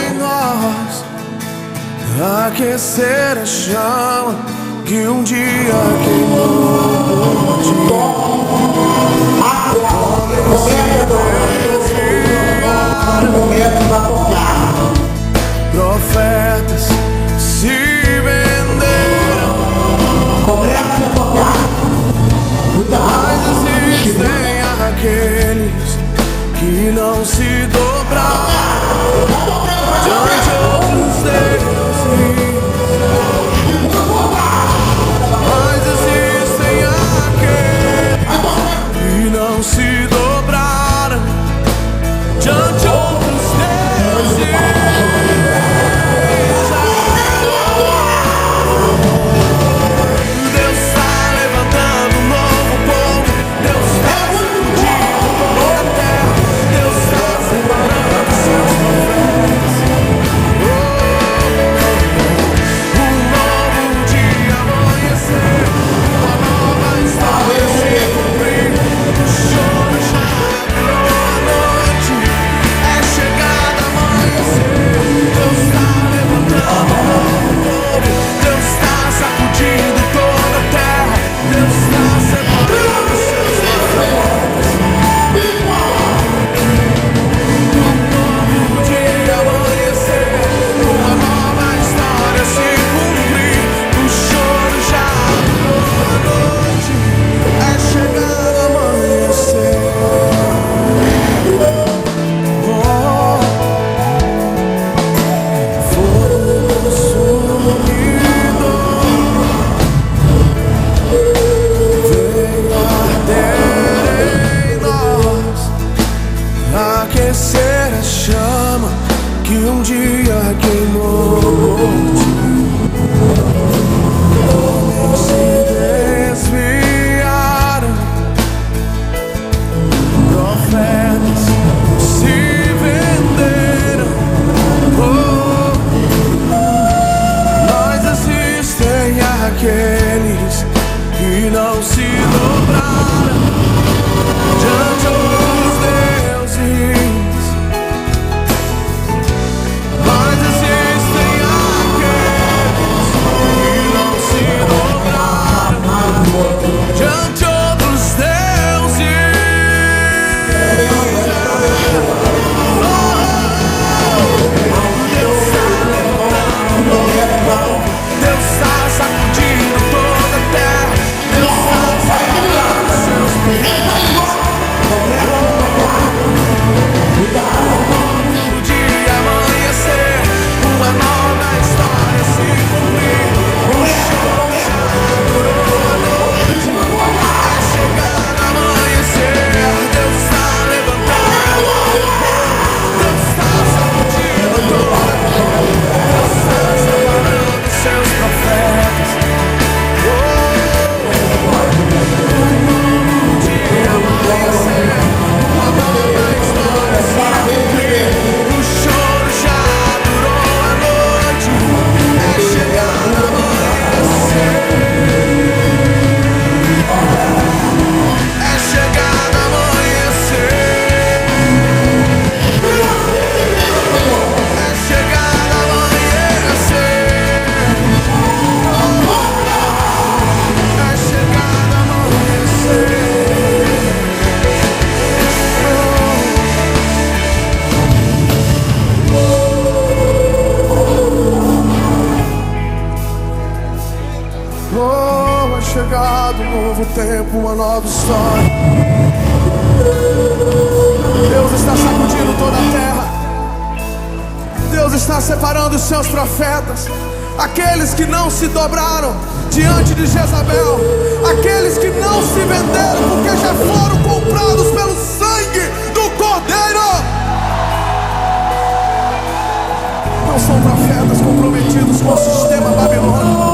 em nós, aquecer a chama que um dia queimou de profetas se venderam, mas existem aqueles que não se dobraram diante outros deuses. Mas existem aqueles que não se dobraram diante outros deuses. Aquecer a chama que um dia queimou de homens se desviaram, profetas se venderam, mas existem aqueles que não se dobraram diante dos deuses. Mas existem aqueles que não se dobraram diante outros deuses. Deus está levantando, Deus está sacudindo toda a terra, Deus está separando seus pecados. No dia amanhecer, uma nova história se cumprir. O chão já durou a noite, é chegando amanhecer. Deus está levantando, Deus está sacudindo toda a terra, Deus está separando seus profetas. No dia amanhecer, uma nova história se cumprir. O choro já durou a noite, é chegando amanhecer. É chegando amanhecer. É chegando amanhecer. É chegando amanhecer. Oh, é chegado um novo tempo, uma nova história. Deus está sacudindo toda a terra. Deus está separando os seus profetas, aqueles que não se dobraram diante de Jezabel, aqueles que não se venderam porque já foram comprados pelo sangue do Cordeiro. Não são profetas comprometidos com o sistema babilônico.